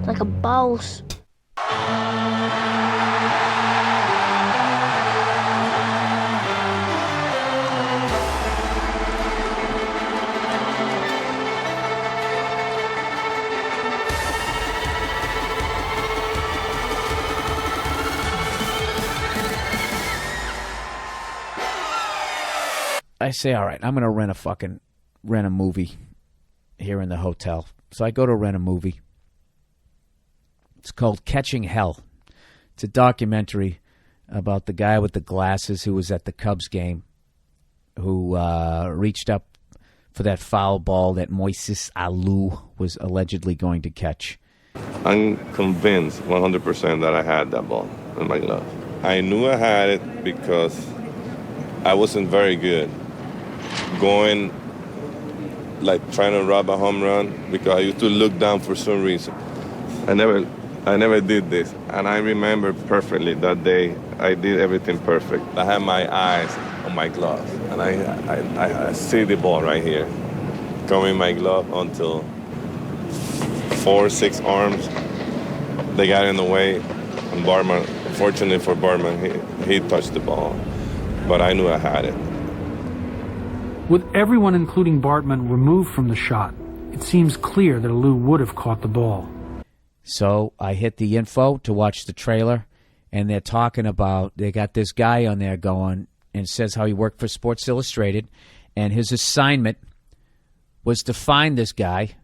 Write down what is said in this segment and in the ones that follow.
like a boss. I say, all right, I'm going to rent a movie here in the hotel. So I go to rent a movie. It's called Catching Hell. It's a documentary about the guy with the glasses who was at the Cubs game, who reached up for that foul ball that Moises Alou was allegedly going to catch. I'm convinced 100% that I had that ball in my glove. I knew I had it because I wasn't very good going, like trying to rob a home run, because I used to look down for some reason. I never did this, and I remember perfectly that day. I did everything perfect. I had my eyes on my glove, and I see the ball right here, coming in my glove until 4 or 6 arms. They got in the way, and Bartman, fortunately for Bartman, he touched the ball, but I knew I had it. With everyone, including Bartman, removed from the shot, it seems clear that Alou would have caught the ball. So I hit the info to watch the trailer, and they're talking about, they got this guy on there going and says how he worked for Sports Illustrated, and his assignment was to find this guy,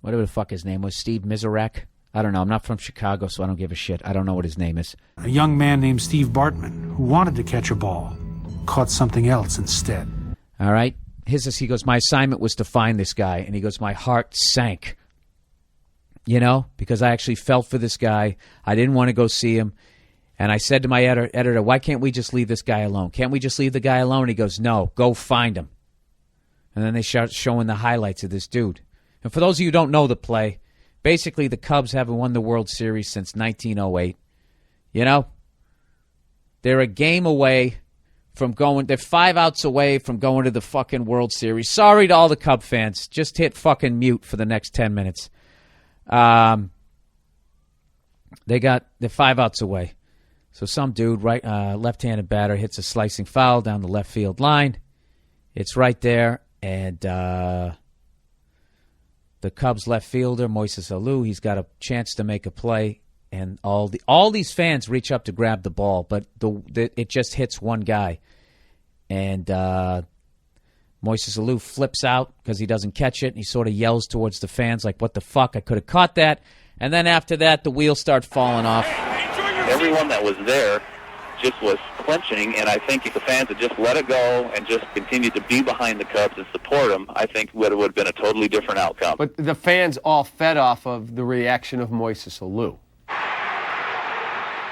whatever the fuck his name was, Steve Mizarek. I don't know. I'm not from Chicago, so I don't give a shit. I don't know what his name is. A young man named Steve Bartman, who wanted to catch a ball, caught something else instead. All right? He goes, my assignment was to find this guy. And he goes, my heart sank. You know, because I actually felt for this guy. I didn't want to go see him. And I said to my editor, why can't we just leave this guy alone? Can't we just leave the guy alone? He goes, no, go find him. And then they start showing the highlights of this dude. And for those of you who don't know the play, basically the Cubs haven't won the World Series since 1908. You know? They're a game away from going, they're 5 outs away from going to the fucking World Series. Sorry to all the Cub fans. Just hit fucking mute for the next 10 minutes. They're 5 outs away. So some dude, left-handed batter, hits a slicing foul down the left field line. It's right there, and the Cubs left fielder, Moises Alou, he's got a chance to make a play, and all these fans reach up to grab the ball, but it just hits one guy. And Moises Alou flips out because he doesn't catch it, and he sort of yells towards the fans like, what the fuck, I could have caught that. And then after that, the wheels start falling off. Everyone that was there just was clenching, and I think if the fans had just let it go and just continued to be behind the Cubs and support them, I think it would have been a totally different outcome. But the fans all fed off of the reaction of Moises Alou.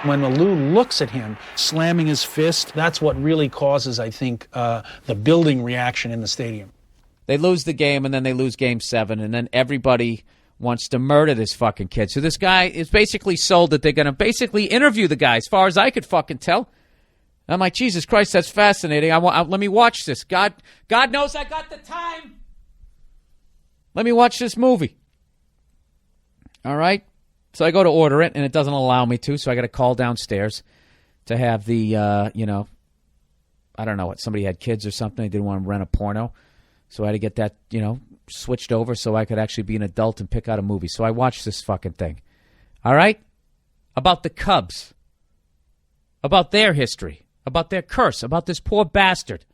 When Alou looks at him slamming his fist, that's what really causes, I think, the building reaction in the stadium. They lose the game, and then they lose Game 7, and then everybody wants to murder this fucking kid. So this guy is basically sold that they're going to basically interview the guy, as far as I could fucking tell. I'm like, Jesus Christ, that's fascinating. Let me watch this. God knows I got the time. Let me watch this movie. All right? So I go to order it, and it doesn't allow me to, so I got to call downstairs to have the, I don't know what, somebody had kids or something. They didn't want to rent a porno. So I had to get that, switched over so I could actually be an adult and pick out a movie. So I watched this fucking thing. All right? About the Cubs. About their history. About their curse. About this poor bastard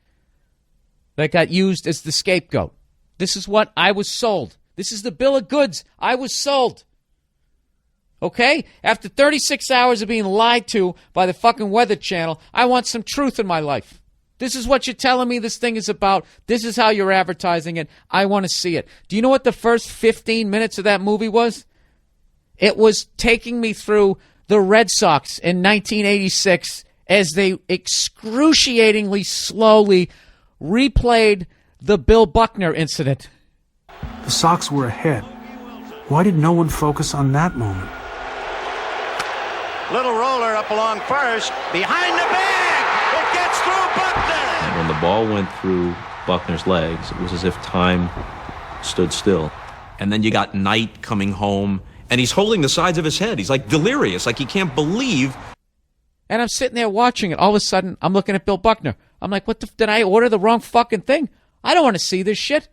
that got used as the scapegoat. This is what I was sold. This is the bill of goods I was sold. Okay? After 36 hours of being lied to by the fucking Weather Channel, I want some truth in my life. This is what you're telling me this thing is about. This is how you're advertising it. I want to see it. Do you know what the first 15 minutes of that movie was? It was taking me through the Red Sox in 1986 as they excruciatingly slowly replayed the Bill Buckner incident. The Sox were ahead. Why did no one focus on that moment? Little roller up along first, behind the bag. It gets through Buckner. When the ball went through Buckner's legs, it was as if time stood still. And then you got Knight coming home, and he's holding the sides of his head. He's like delirious, like he can't believe. And I'm sitting there watching it. All of a sudden, I'm looking at Bill Buckner. I'm like, what the did I order the wrong fucking thing? I don't want to see this shit.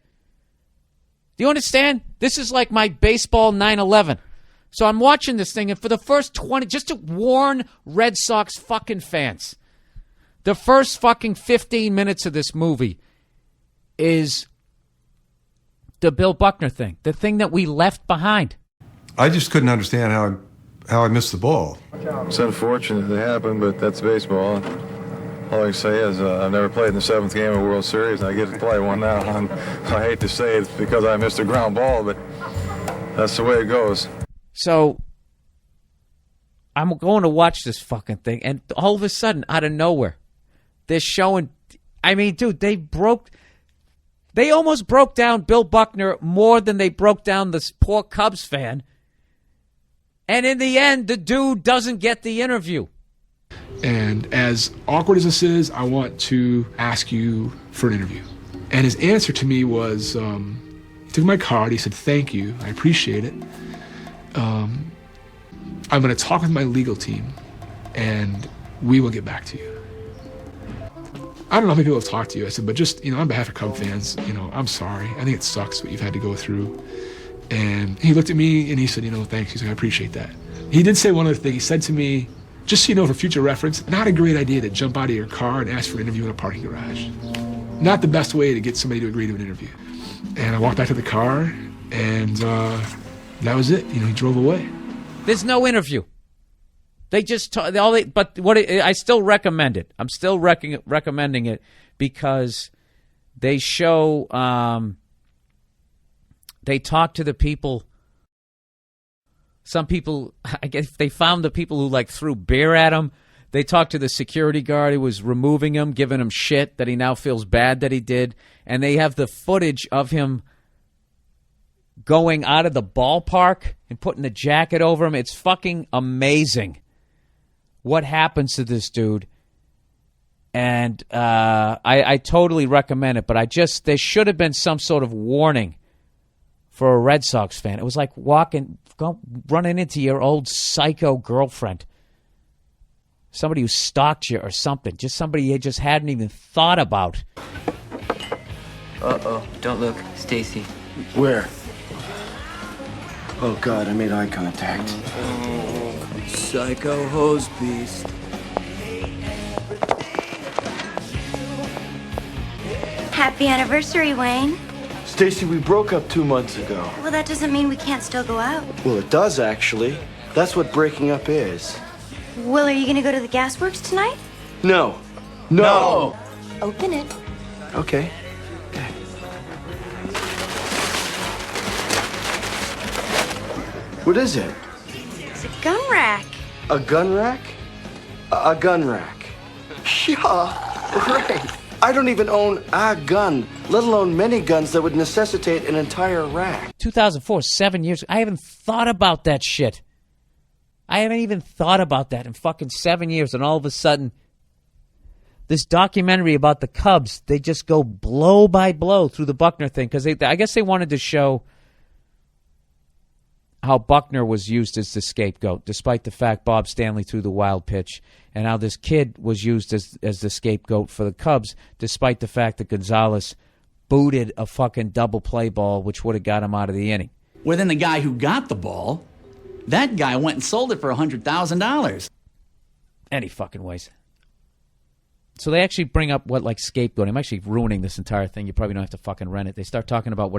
Do you understand? This is like my baseball 9/11. So I'm watching this thing, and for the first 20, just to warn Red Sox fucking fans, the first fucking 15 minutes of this movie is the Bill Buckner thing, the thing that we left behind. I just couldn't understand how I missed the ball. It's unfortunate it happened, but that's baseball. All I can say is I've never played in the 7th game of the World Series, and I get to play one now. I hate to say it's because I missed a ground ball, but that's the way it goes. So I'm going to watch this fucking thing, and all of a sudden, out of nowhere, they're showing. I mean, dude, they almost broke down Bill Buckner more than they broke down this poor Cubs fan. And in the end, the dude doesn't get the interview. And as awkward as this is, I want to ask you for an interview. And his answer to me was, he took my card, he said, thank you, I appreciate it. I'm going to talk with my legal team, and we will get back to you. I don't know how many people have talked to you. I said, but just, on behalf of Cub fans, I'm sorry. I think it sucks what you've had to go through. And he looked at me and he said, thanks. He's like, I appreciate that. He did say one other thing. He said to me, just so you know, for future reference, not a great idea to jump out of your car and ask for an interview in a parking garage. Not the best way to get somebody to agree to an interview. And I walked back to the car, and that was it. He drove away. There's no interview. They just I still recommend it. I'm still recommending it because they show they talk to the people. Some people, I guess, they found the people who threw beer at him. They talked to the security guard who was removing him, giving him shit that he now feels bad that he did, and they have the footage of him going out of the ballpark and putting the jacket over him. It's fucking amazing what happens to this dude. And I totally recommend it, but there should have been some sort of warning for a Red Sox fan. It was like running into your old psycho girlfriend, somebody who stalked you or something, just somebody you just hadn't even thought about. Uh-oh, don't look. Stacy. Where? Oh, God, I made eye contact. Psycho hose beast. Happy anniversary, Wayne. Stacy, we broke up 2 months ago. Well, that doesn't mean we can't still go out. Well, it does, actually. That's what breaking up is. Will, are you gonna go to the gasworks tonight? No. No! Open it. Okay. What is it? It's a gun rack. A gun rack? A gun rack. Yeah, right. I don't even own a gun, let alone many guns that would necessitate an entire rack. 2004, 7 years. I haven't thought about that shit. I haven't even thought about that in fucking 7 years, and all of a sudden, this documentary about the Cubs, they just go blow by blow through the Buckner thing, because I guess they wanted to show how Buckner was used as the scapegoat, despite the fact Bob Stanley threw the wild pitch, and how this kid was used as the scapegoat for the Cubs, despite the fact that Gonzalez booted a fucking double play ball, which would have got him out of the inning. Well, then the guy who got the ball, that guy went and sold it for $100,000. Any fucking ways. So they actually bring up scapegoat. I'm actually ruining this entire thing. You probably don't have to fucking rent it. They start talking about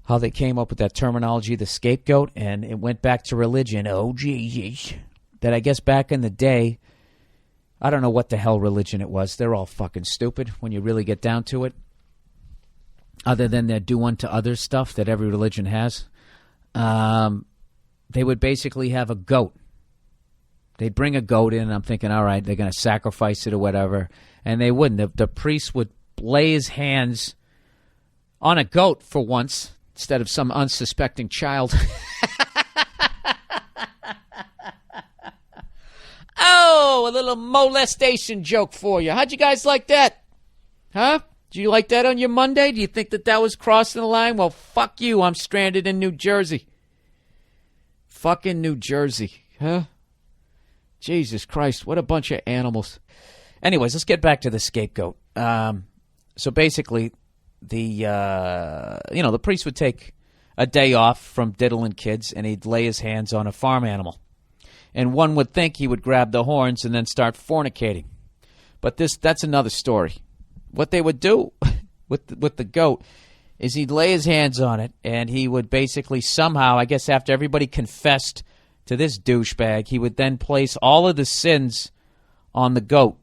how they came up with that terminology, the scapegoat, and it went back to religion. Oh, Jesus. That I guess back in the day, I don't know what the hell religion it was. They're all fucking stupid when you really get down to it. Other than their do unto others stuff that every religion has. They would basically have a goat. They'd bring a goat in, and I'm thinking, all right, they're going to sacrifice it or whatever. And they wouldn't. The priest would lay his hands on a goat for once, instead of some unsuspecting child. Oh, a little molestation joke for you. How'd you guys like that? Huh? Did you like that on your Monday? Do you think that was crossing the line? Well, fuck you. I'm stranded in New Jersey. Fucking New Jersey, huh? Jesus Christ, what a bunch of animals. Anyways, let's get back to the scapegoat. So basically, the priest would take a day off from diddling kids, and he'd lay his hands on a farm animal. And one would think he would grab the horns and then start fornicating. But that's another story. What they would do with the goat is he'd lay his hands on it, and he would basically somehow, I guess after everybody confessed to this douchebag, he would then place all of the sins on the goat.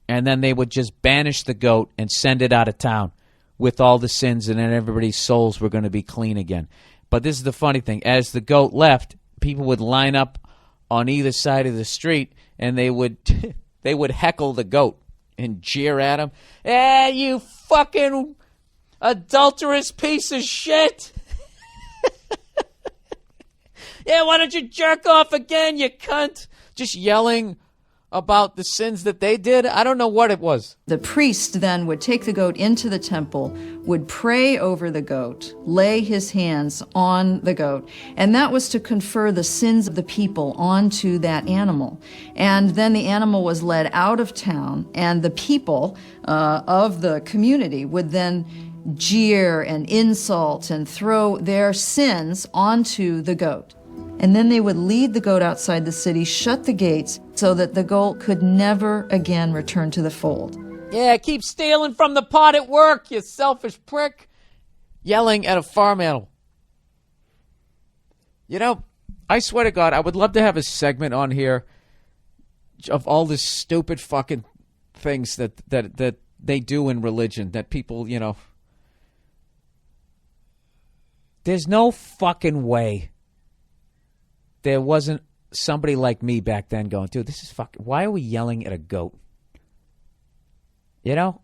And then they would just banish the goat and send it out of town with all the sins, and then everybody's souls were going to be clean again. But this is the funny thing. As the goat left, people would line up on either side of the street, and they would they would heckle the goat and jeer at him. "Eh, you fucking adulterous piece of shit! Yeah, why don't you jerk off again, you cunt?" Just yelling about the sins that they did. I don't know what it was. The priest then would take the goat into the temple, would pray over the goat, lay his hands on the goat, and that was to confer the sins of the people onto that animal. And then the animal was led out of town, and the people of the community would then jeer and insult and throw their sins onto the goat. And then they would lead the goat outside the city, shut the gates, so that the goat could never again return to the fold. Yeah, keep stealing from the pot at work, you selfish prick. Yelling at a farm animal. You know, I swear to God, I would love to have a segment on here of all the stupid fucking things that they do in religion, that people, you know. There's no fucking way there wasn't somebody like me back then going, dude, this is fucking, why are we yelling at a goat? You know?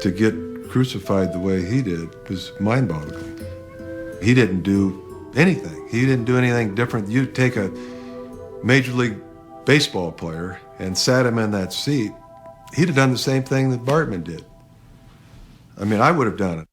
To get crucified the way he did was mind-boggling. He didn't do anything. He didn't do anything different. You take a Major League Baseball player and sat him in that seat, he'd have done the same thing that Bartman did. I mean, I would have done it.